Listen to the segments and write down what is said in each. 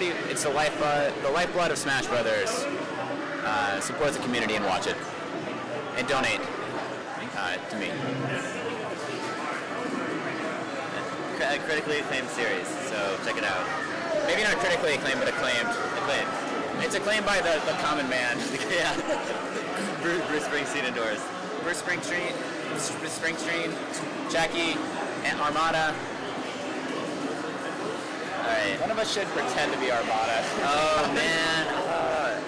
It's the lifeblood of Smash Brothers. Support the community and watch it, and donate to me. A critically acclaimed series, so check it out. Maybe not critically acclaimed, but acclaimed. It's acclaimed by the common man. Yeah. Bruce Springsteen endorse. Bruce Springsteen, Jackie, and Armada. Alright. One of us should pretend to be Armada. Oh man.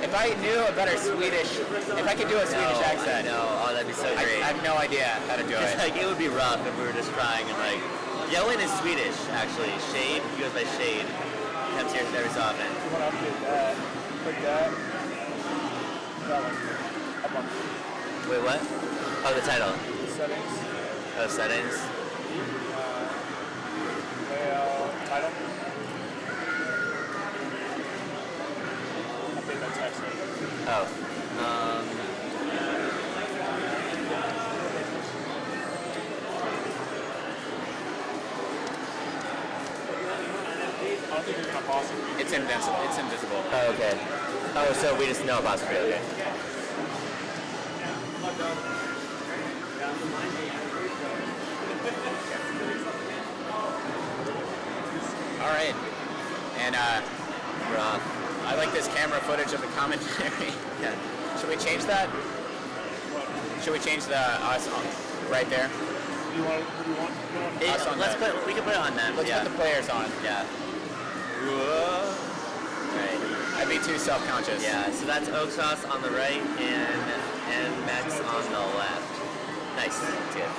If I knew a better Swedish, if I could do a Swedish accent. No, oh that'd be so great. I have no idea how to do it. Like it would be rough if we were just trying and like. Yellen is Swedish actually. Shade, he goes by Shade. He comes here every so often. You want to update that? Click that. That one. Up on Wait, what? Oh, the title. settings. Oh, settings. Layout. Title. Update that text. Oh. I don't think you're gonna pause it. It's invisible. Oh, okay. Oh, so we just know apostrophe. Okay. All right, and Rough. I like this camera footage of the commentary. Yeah. Should we change that? Should we change the us on right there? You want? What do you want? Us on the- We can put it on them. Let's yeah. put the players on. Yeah. Right. I'd be too self-conscious. Yeah. So that's Oksas on the right and Anmex on the left. Nice. That's good.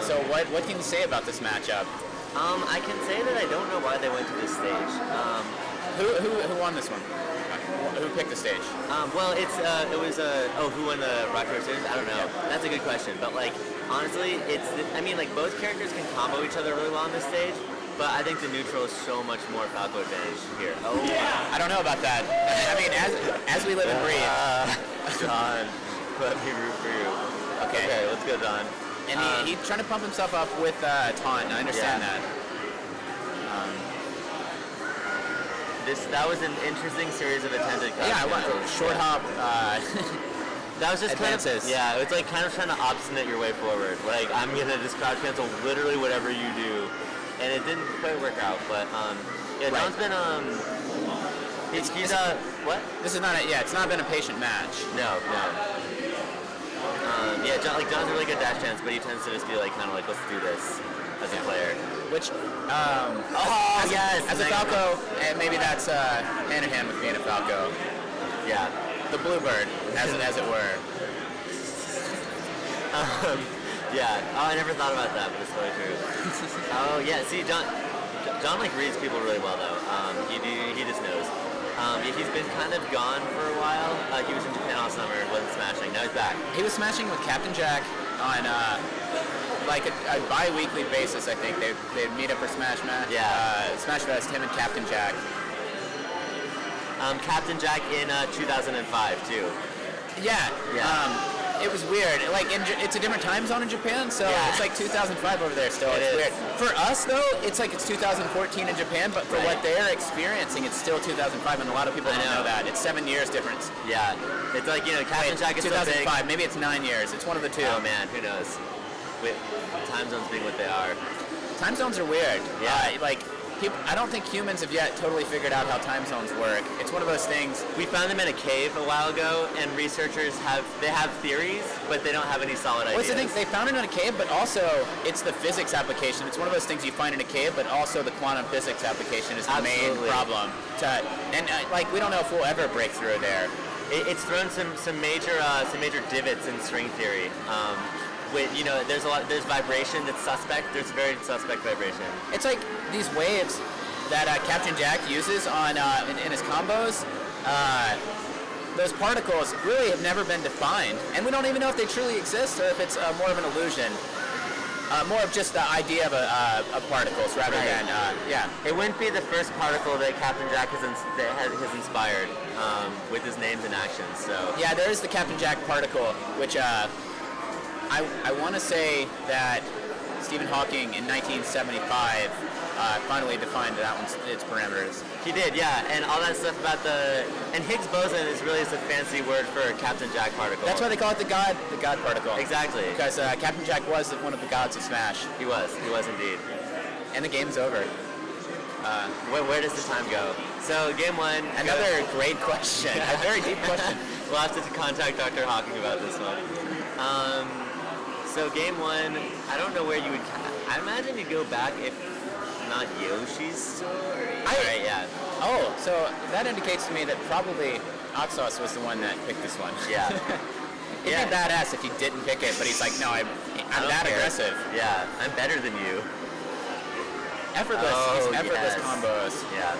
So what can you say about this matchup? I can say that I don't know why they went to this stage. Who won this one? Who picked the stage? Well, it was who won the Rock Paper Scissors? I don't know. That's a good question. But like honestly, both characters can combo each other really well on this stage. But I think the neutral is so much more Falco advantage here. Oh I don't know about that. I mean, as we live and breathe. John, let me root for you. Okay, let's go, Don. And he's trying to pump himself up with taunt. I understand that. That was an interesting series of attempted cuts. Yeah, I want short hop. That was just advances. It was like kind of trying to obstinate your way forward. Like I'm gonna just crouch cancel literally whatever you do, and it didn't quite work out. But John's been what? This is not it's not been a patient match. No. John's a really good dash dance, but he tends to just be like kind of like let's do this as a player. Which as a Falco, and maybe that's hand in hand with being a Falco. Yeah. The bluebird, as it were. I never thought about that, but it's totally true. See, John like reads people really well though. He just knows. He's been kind of gone for a while. He was in Japan all summer, wasn't smashing. Now he's back. He was smashing with Captain Jack on like a bi-weekly basis. I think they'd meet up for Smash Match. Yeah. Smash Fest. Him and Captain Jack. Captain Jack in 2005 too. Yeah. Yeah. It was weird. Like it's a different time zone in Japan, so it's like 2005 over there still. It's weird. For us though, it's like it's 2014 in Japan, but for what they're experiencing, it's still 2005, and a lot of people don't know that. It's 7 years difference. Yeah. It's like Captain Jack is 2005. So big. Maybe it's 9 years. It's one of the two. Oh man, who knows? With time zones being what they are. Time zones are weird. Yeah. I don't think humans have yet totally figured out how time zones work. It's one of those things. We found them in a cave a while ago, and researchers have theories, but they don't have any solid ideas. What's the thing? They found it in a cave, but also it's the physics application. It's one of those things you find in a cave, but also the quantum physics application is the main problem. We don't know if we'll ever break through there. It's thrown some major divots in string theory. There's vibration that's suspect. There's very suspect vibration. It's like these waves that Captain Jack uses on in his combos. Those particles really have never been defined, and we don't even know if they truly exist or if it's more of an illusion. More of just the idea of particles rather than It wouldn't be the first particle that Captain Jack has inspired with his names and actions. So there is the Captain Jack particle, which I want to say that Stephen Hawking in 1975 finally defined that one's its parameters. He did, yeah, and all that stuff about and Higgs boson is really just a fancy word for Captain Jack particle. That's why they call it the God particle. Exactly. Because Captain Jack was one of the gods of Smash. He was indeed. And the game's over. Where does the time go? So game one. Another great question. A very deep question. We'll have to contact Dr. Hawking about this one. So game one, I don't know where you would. I imagine you'd go back if not Yoshi's story. Right, yeah. Oh, so that indicates to me that probably Oksas was the one that picked this one. Yeah. It'd be badass if he didn't pick it, but he's like, no, I'm that aggressive. Yeah, I'm better than you. Effortless. He's effortless combos. Yeah.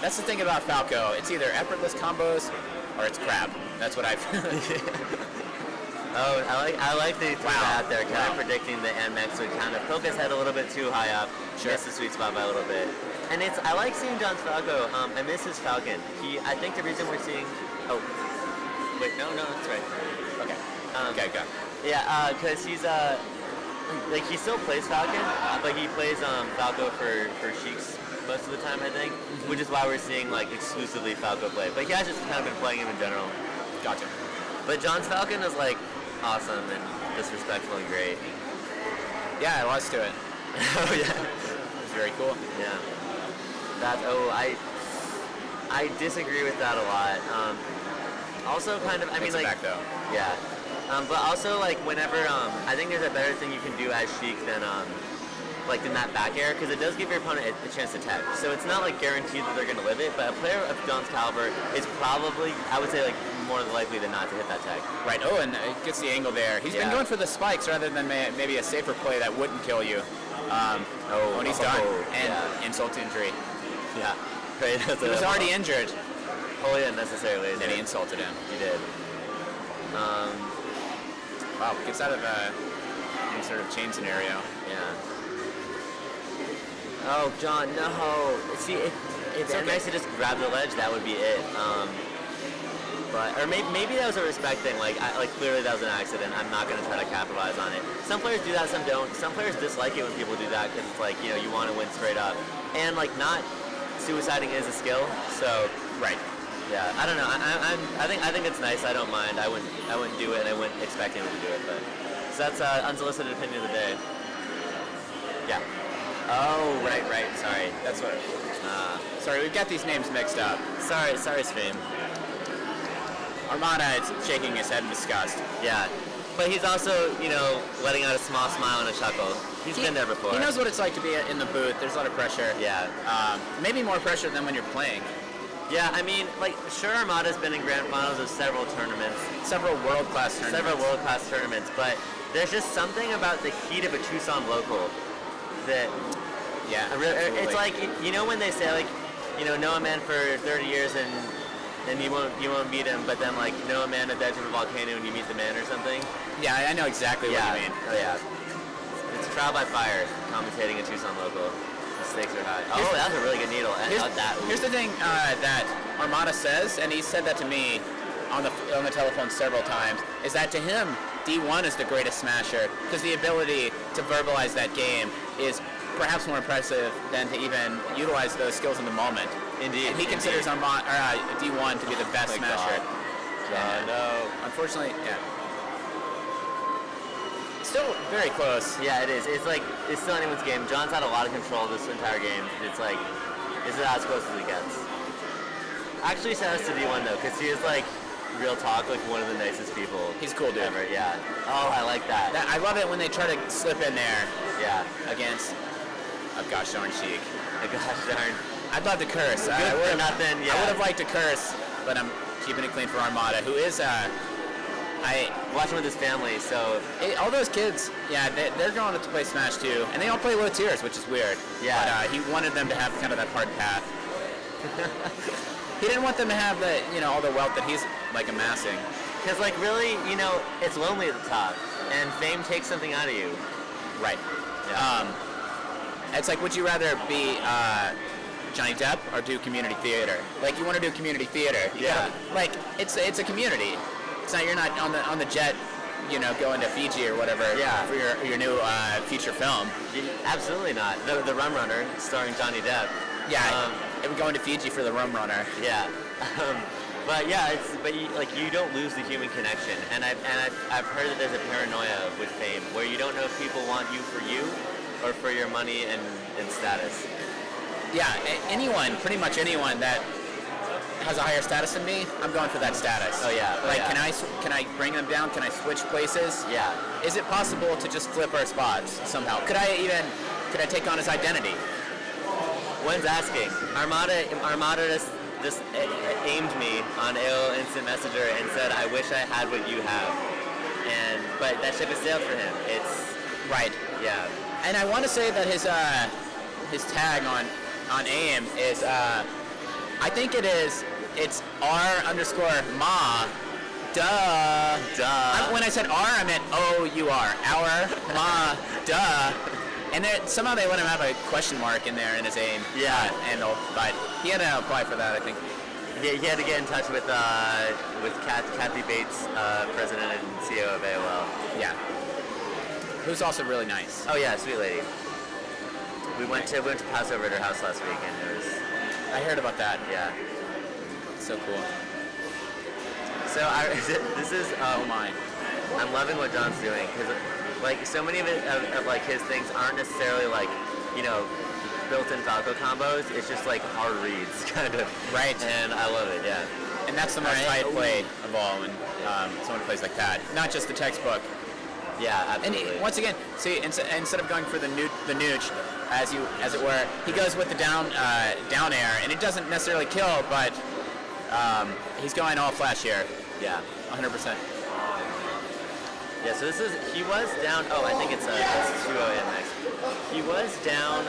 That's the thing about Falco. It's either effortless combos or it's crap. That's what I feel. Oh, I like that you threw that out there, kind of predicting the Anmex would kind of poke his head a little bit too high up, miss the sweet spot by a little bit. And I like seeing John's Falco. I miss his Falcon. I think the reason we're seeing. Oh, wait, no, that's right. Okay. Okay, go. Yeah, because he's he still plays Falcon, but he plays Falco for Sheik's most of the time, I think, which is why we're seeing like exclusively Falco play. But he has just kind of been playing him in general. Gotcha. But John's Falcon is like awesome and disrespectful and great. Yeah, I was to it. Oh yeah, It was very cool. yeah. I disagree with that a lot. Also, kind of, I mean, Takes it like, back though. yeah. But also, like, whenever, I think there's a better thing you can do as Sheik than that back air, because it does give your opponent a chance to tech. So it's not, like, guaranteed that they're going to live it, but a player of John's caliber is probably, I would say, like, more likely than not to hit that tech. Right. Oh, and it gets the angle there. He's been going for the spikes rather than maybe a safer play that wouldn't kill you. When he's done. And insult to injury. Yeah. Right. He was already injured. Wholly unnecessarily. And then he insulted him. He did. Wow, gets out of any sort of chain scenario. Yeah. Oh, John, no. See, if Anmex had just grabbed the ledge, that would be it. Or maybe that was a respect thing. Like clearly that was an accident. I'm not going to try to capitalize on it. Some players do that, some don't. Some players dislike it when people do that because it's like, you want to win straight up. And like not suiciding is a skill. So right. Yeah, I don't know. I think it's nice. I don't mind. I wouldn't do it, and I wouldn't expect anyone to do it. But so that's unsolicited opinion of the day. Yeah. Oh, right. Sorry. That's what. Sorry, we've got these names mixed up. Sorry, stream. Armada is shaking his head in disgust. Yeah, but he's also, letting out a small smile and a chuckle. He's been there before. He knows what it's like to be in the booth. There's a lot of pressure. Yeah. Maybe more pressure than when you're playing. Yeah, I mean, sure, Armada's been in grand finals of several tournaments. Several world-class tournaments. But there's just something about the heat of a Tucson local that... Yeah, it's like, when they say, know a man for 30 years and you won't meet him, but then, know a man at the edge of a volcano and you meet the man or something? Yeah, I know exactly what you mean. Oh, yeah. It's trial by fire, commentating a Tucson local. The stakes are high. That's a really good needle. Here's the thing that Armada says, and he said that to me on the telephone several times, is that to him, D1 is the greatest smasher, because the ability to verbalize that game is perhaps more impressive than to even utilize those skills in the moment. Indeed. And he considers D1 to be the best smasher. No. Unfortunately, yeah. Still very close. Yeah, it is. It's still anyone's game. John's had a lot of control this entire game. It's this is as close as it gets. Actually, shout out to D1 though, because he is real talk, one of the nicest people. He's cool, dude. Ever. Yeah. Oh, I like that. I love it when they try to slip in there. Yeah. Against a gosh darn Sheik. A gosh darn. I'd love to curse. I would have liked to curse, but I'm keeping it clean for Armada, who is I watch him with his family, so... all those kids, yeah, they're going up to play Smash too, and they all play low tiers, which is weird. Yeah. But he wanted them to have kind of that hard path. He didn't want them to have all the wealth that he's, amassing. Because, really, it's lonely at the top, and fame takes something out of you. Right. Yeah. It's would you rather be Johnny Depp or do community theater? You want to do community theater. Yeah. It's a community. It's not, you're not on the jet, going to Fiji or whatever for your new feature film. Absolutely not. The Rum Runner, starring Johnny Depp. Yeah, it would go into Fiji for the Rum Runner. Yeah. But yeah, you don't lose the human connection, and I've heard that there's a paranoia with fame where you don't know if people want you or for your money and status. Yeah, pretty much anyone that has a higher status than me, I'm going for that status. Oh yeah. Can I bring them down? Can I switch places? Yeah. Is it possible to just flip our spots somehow? Could I take on his identity? One's asking. Armada just aimed me on AOL Instant Messenger and said, "I wish I had what you have." But that ship has sailed for him. It's right. Yeah. And I want to say that his tag on AIM is I think it's R_ma. Duh. When I said R, I meant O-U-R. Our ma duh. And somehow they let him have a question mark in there in his AIM handle, but he had to apply for that, I think. Yeah, he had to get in touch with Kathy Bates, president and CEO of AOL. Yeah. Who's also really nice. Oh yeah, sweet lady. We went to Passover at her house last week, and it was. I heard about that. Yeah. So cool. So this is. Oh my. I'm loving what John's doing because, so many of his things aren't necessarily built-in Falco combos. It's just hard reads, kind of. Right. And I love it. Yeah. And that's the most high play of all when someone plays like that. Not just the textbook. Yeah, absolutely. And once again, see, instead of going for the nooch, as it were, he goes with the down air, and it doesn't necessarily kill, but he's going all flash here. Yeah, 100%. Yeah, so he was down. Oh, I think it's 2-0 Anmex. He was down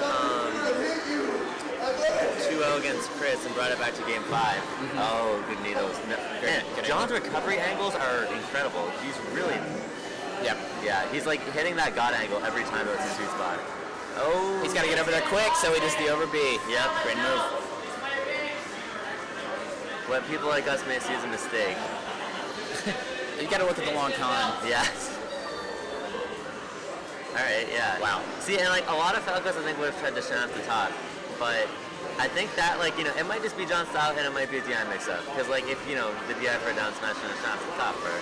2-0 against Chris and brought it back to game 5. Mm-hmm. Oh, good needles. No, man, John's recovery angles are incredible. He's really. Yep. Yeah, he's hitting that God angle every time it's a sweet spot. Oh. He's got to get over there quick, so he does the over B. Yep. Great move. What people like us may see as a mistake. You got to look at the long con. Yes. All right. Yeah. Wow. See, and a lot of Falcos I think would have tried to shine off the top, but I think that it might just be John's style and it might be a DI mix-up because if the DI for a down smash and a shot off the top are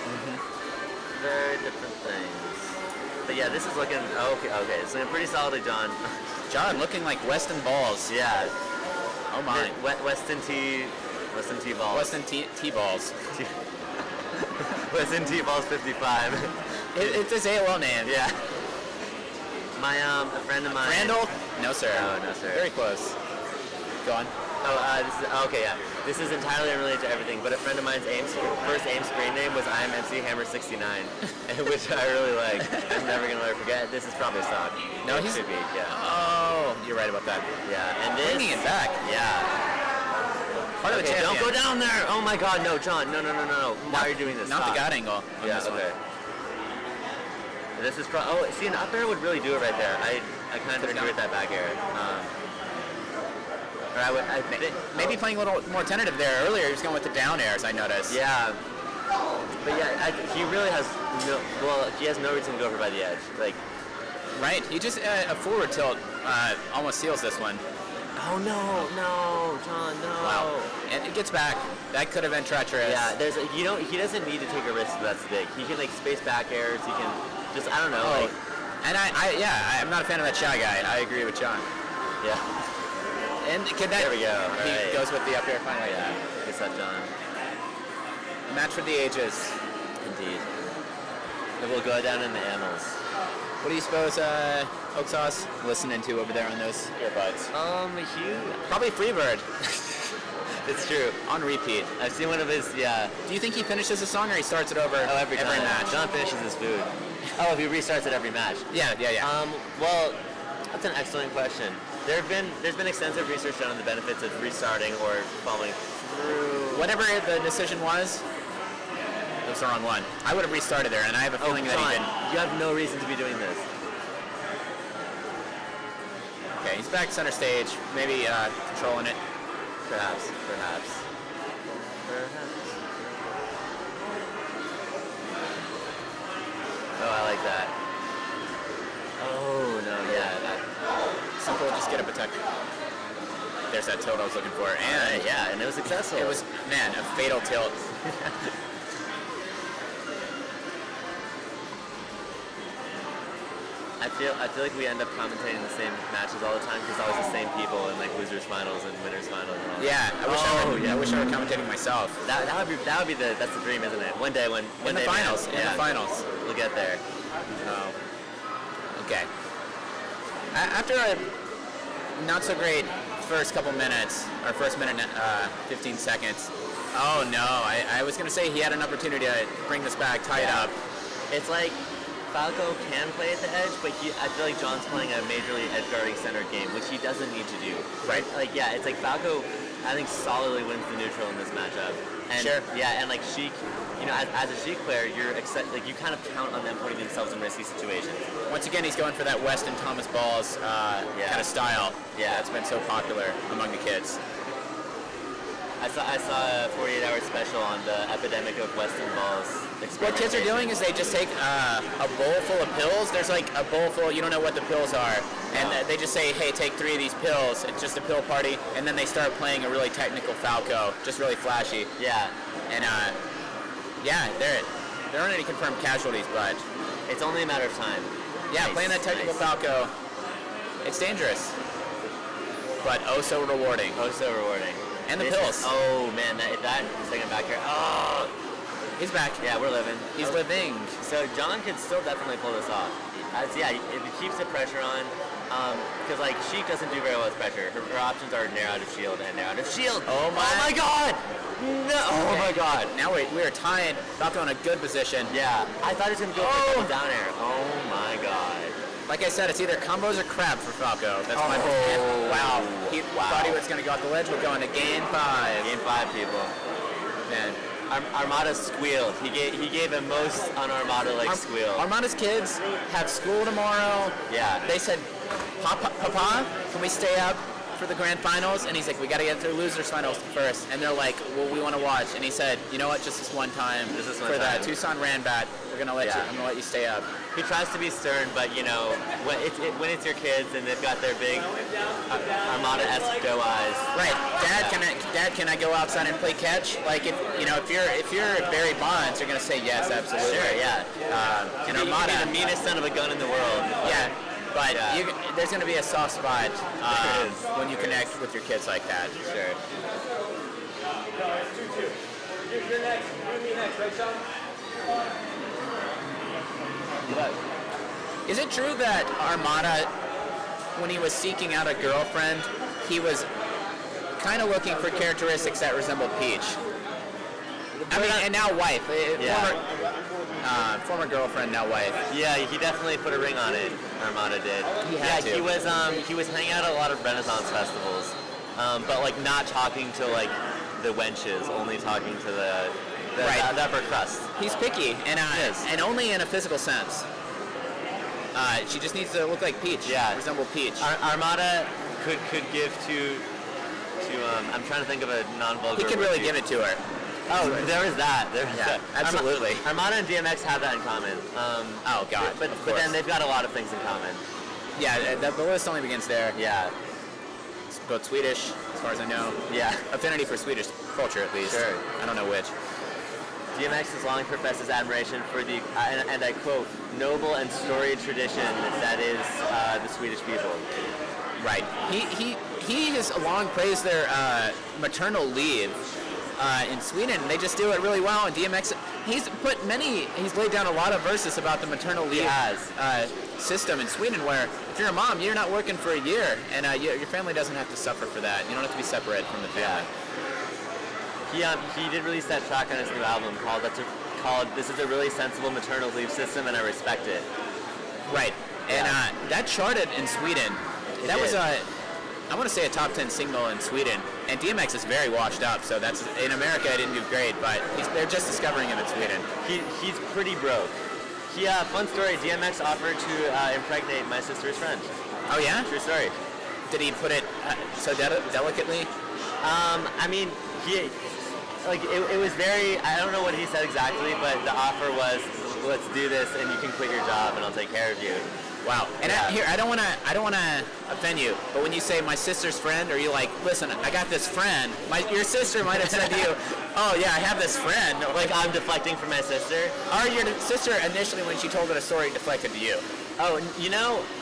very different things. But yeah, this is looking okay. It's looking pretty solidly, John. John looking like Weston balls. Yeah. Oh my. Weston T balls. Weston T balls. Weston T balls 55. It's his AOL name. Yeah. A friend of mine. Randall? No sir. No sir. Very close. Go on. Okay, yeah. This is entirely unrelated to everything, but a friend of mine's first AIM screen name was I'm MC Hammer 69, which I really like. I'm never gonna let her forget. This is probably stock. No, he should be. Yeah. Oh, you're right about that. Yeah, and this. Bringing it back. Yeah. Part of the champion. Don't go down there. Oh my God, no, John, no. Why are you doing this? Not Stop. the God angle. Yeah. Okay. This is see, an up air would really do it right there. I kind of agree with that back air. Maybe playing a little more tentative there earlier. He was going with the down airs, I noticed. Yeah. But yeah, he really has he has no reason to go over by the edge. Right. He just a forward tilt almost seals this one. Oh no, John, no. Wow. And it gets back. That could have been treacherous. Yeah. He doesn't need to take a risk that's big. He can space back airs. He can just I don't know. And I'm not a fan of that shy guy. I agree with John. Yeah. And there we go. He goes with the up air finally. Yeah. Gets that done. Match for the ages. Indeed. It will go down in the annals. What do you suppose Oksas listening to over there on those earbuds? Probably Freebird. It's true. On repeat. I've seen one of his, yeah. Do you think he finishes a song or he starts it over every match? John finishes his food. Oh, if he restarts it every match. Yeah. Well, that's an excellent question. There's been extensive research done on the benefits of restarting or following through. Whatever the decision was, it was the wrong one. I would have restarted there, and I have a feeling that he didn't. You have no reason to be doing this. Okay, he's back center stage, maybe controlling it. Perhaps. Oh, I like that. Oh, no, yeah. Simple, just get up attack. There's that tilt I was looking for. And Yeah, and it was successful. it was, man, a fatal tilt. I feel like we end up commentating the same matches all the time because it's always the same people in like losers finals and winners finals and all that. Yeah, I wish I were commentating myself. That's the dream, isn't it? One day when In the finals. we'll get there. Okay. After a not so great first couple minutes, or first minute 15 seconds. Oh no, I was gonna say he had an opportunity to bring this back, tie it up. It's like Falco can play at the edge, but I feel like John's playing a majorly edge guarding center game, which he doesn't need to do. Right. Like, yeah, it's like Falco, I think, solidly wins the neutral in this matchup. And, sure. Yeah, and like Sheik, you know, as a Sheik player, you kind of count on them putting themselves in risky situations. Once again, he's going for that Weston Thomas Balls kind of style. Yeah. That's been so popular among the kids. I saw a 48-hour special on the epidemic of Weston balls. What kids are doing is they just take a bowl full of pills. There's like a bowl full, you don't know what the pills are. And they just say, hey, take 3 of these pills. It's just a pill party. And then they start playing a really technical Falco, just really flashy. Yeah. And there aren't any confirmed casualties, but it's only a matter of time. Yeah, playing that technical Falco, it's dangerous, but oh so rewarding. Oh so rewarding. And the pills. Oh man, that second back here. Oh, he's back. Yeah, we're living. He's living. So John could still definitely pull this off. It keeps the pressure on. Because like Sheik doesn't do very well with pressure. Her options are nair out of shield and nair out of shield. Oh my god! No! Oh my god! Now we are tying. Falco in a good position. Yeah, I thought he was gonna go for a down air. Oh my god! Like I said, it's either combos or crab for Falco. That's my plan. Wow. He thought he was going to go off the ledge. We're going to game 5. Game 5, people. Man. Armada squealed. He gave a most on Armada squeal. Armada's kids have school tomorrow. Yeah. They said, Papa, can we stay up for the grand finals? And he's like, we got to get through losers finals first. And they're like, well, we want to watch. And he said, you know what? Just this one time. For the Tucson Ranbat, we're gonna let you. I'm gonna let you stay up. He tries to be stern, but you know, when it's your kids and they've got their big Armada-esque doe eyes. Right, Dad, can I go outside and play catch? Like if you're Barry Bonds, you're gonna say yes, absolutely. Sure, yeah. And Armada, you can be the meanest son of a gun in the world. Yeah, but there's gonna be a soft spot when you connect with your kids like that. Sure. You're next. You're next, right, Sean? Is it true that Armada, when he was seeking out a girlfriend, he was kind of looking for characteristics that resembled Peach? I mean, and now wife. Former girlfriend, now wife. Yeah, he definitely put a ring on it. Armada did. He had to. He was hanging out at a lot of Renaissance festivals, but like not talking to like the wenches, only talking to the upper crust. He's picky, and only in a physical sense. She just needs to look like Peach. Yeah, resemble Peach. Armada could give to I'm trying to think of a non-vulgar. He could really give it to her. Oh, there is that. Absolutely. Armada and DMX have that in common. Oh God. But then they've got a lot of things in common. Yeah, the list only begins there. Yeah. It's both Swedish, as far as I know. Yeah. Affinity for Swedish culture, at least. Sure. I don't know which. DMX has long professed his admiration for the, and I quote, noble and storied tradition that is the Swedish people. Right. He has long praised their maternal leave in Sweden. They just do it really well. And DMX, he's laid down a lot of verses about the maternal leave system in Sweden, where if you're a mom, you're not working for a year, and your family doesn't have to suffer for that. You don't have to be separate from the family. Yeah. He did release that track on his new album called "This is a really sensible maternal leave system, and I respect it." Right. And that charted in Sweden. That was I want to say a top 10 single in Sweden, and DMX is very washed up, so that's in America it didn't do great, but they're just discovering him in Sweden. He's pretty broke. Fun story, DMX offered to impregnate my sister's friend. Oh yeah? True story. Did he put it so delicately? I mean, it was very, I don't know what he said exactly, but the offer was, let's do this, and you can quit your job, and I'll take care of you. Wow. And Yeah. I don't wanna offend you, but when you say my sister's friend, are you like, listen, I got this friend. Your sister might have said to you, oh yeah, I have this friend. Like I'm deflecting from my sister. Or your sister initially, when she told her a story, deflected to you. Oh,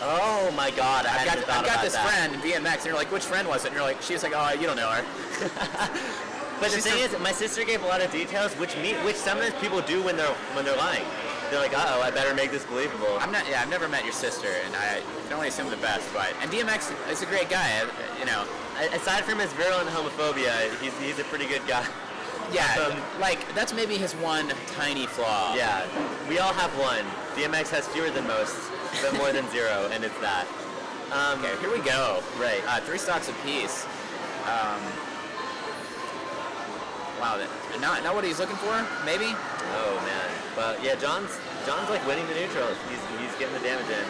oh my God, I've got about this that. friend in BMX, and you're like, which friend was it? And you're like, she was like, oh, you don't know her. But the thing is, my sister gave a lot of details, which sometimes people do when they're lying. They're like, uh-oh, I better make this believable. I've never met your sister, and I can only assume the best. And DMX is a great guy, you know. Aside from his virulent homophobia, he's a pretty good guy. Yeah, that's maybe his one tiny flaw. Yeah, we all have one. DMX has fewer than most, but more than zero, and it's that. Okay, here we go. Right. 3 stocks apiece. Wow, not what he's looking for, maybe? Oh man, but yeah, John's like winning the neutral. He's getting the damage in.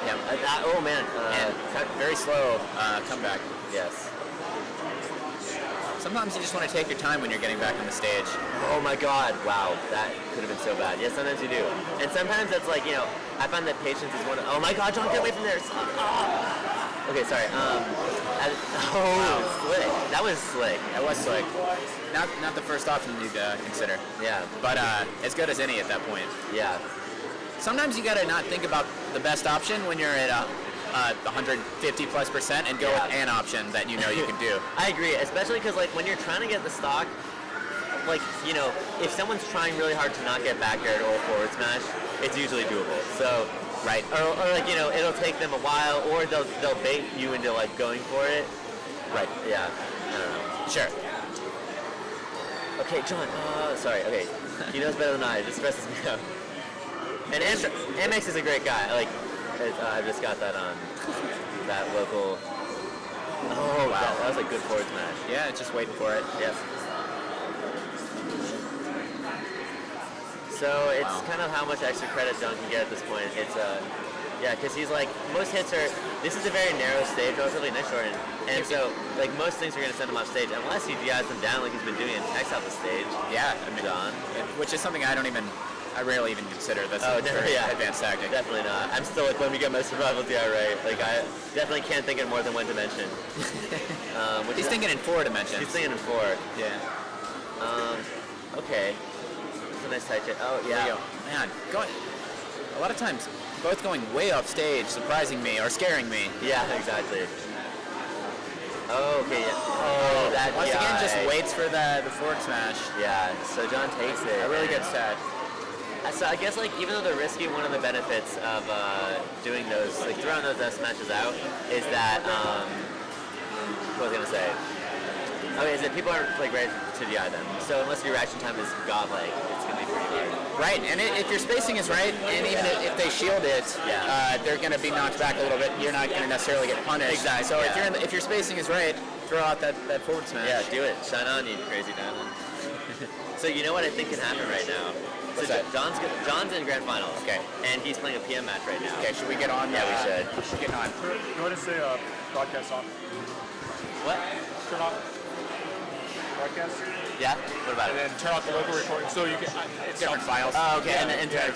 Yeah. Oh man, And very slow comeback. yes. Sometimes you just want to take your time when you're getting back on the stage. Oh my God, wow, that could have been so bad. Yes, sometimes you do, and sometimes it's like I find that patience is one. Oh my God, John, get away from there! Okay, sorry. Slick. That was slick. That was slick. Not the first option you'd consider. Yeah. But as good as any at that point. Yeah. Sometimes you gotta not think about the best option when you're at 150+% and go with an option that you know you can do. I agree, especially because when you're trying to get the stock, if someone's trying really hard to not get back air or forward smash, it's usually doable. So, right, or it'll take them a while, or they'll bait you into going for it. Right. Yeah. I don't know. Sure. Okay, John. Sorry. Okay, he knows better than I. It just stresses me out. And Anmex is a great guy. I just got that on that local. Oh wow, that was a good forward smash. Yeah, just waiting for it. Yes. So it's kind of how much extra credit John can get at this point. It's because he's most hits are. This is a very narrow stage, relatively nice short, and so most things are going to send him off stage unless he DIs them down like he's been doing and techs out the stage. Yeah, John. Which is something I rarely even consider. That's a very advanced tactic. Definitely not. I'm still let me get my survival DI right. I definitely can't think in more than one dimension. He's thinking in 4 dimensions. He's thinking in 4. Yeah. Okay. That's a nice tight chip. Oh yeah. There you go. Man, a lot of times both going way off stage, surprising me or scaring me. Yeah, exactly. Oh, okay. Yeah. Oh, that Once DI. again, just waits for the forward smash. Yeah. So John takes it. A really good set. So I guess even though they're risky, one of the benefits of doing those, throwing those smashes out, is that what was I gonna say? Okay, is that people aren't ready to DI them. So unless your reaction time is godlike, it's gonna be pretty hard. Right, and if your spacing is right, and even if they shield it, they're gonna be knocked back a little bit. You're not gonna necessarily get punished. Exactly. So if your spacing is right, throw out that forward smash. Yeah, do it. Shine on, you crazy diamond. So you know what I think can happen right now? What's that? John's in grand finals. Okay. And he's playing a PM match right now. Okay, should we get on? Yeah, we should. We should get on. Go ahead and say broadcast off. What? Turn off broadcast. Yeah? What about And it? then turn off the local recording so you can. It's Different files. Oh, okay. Yeah, And yeah.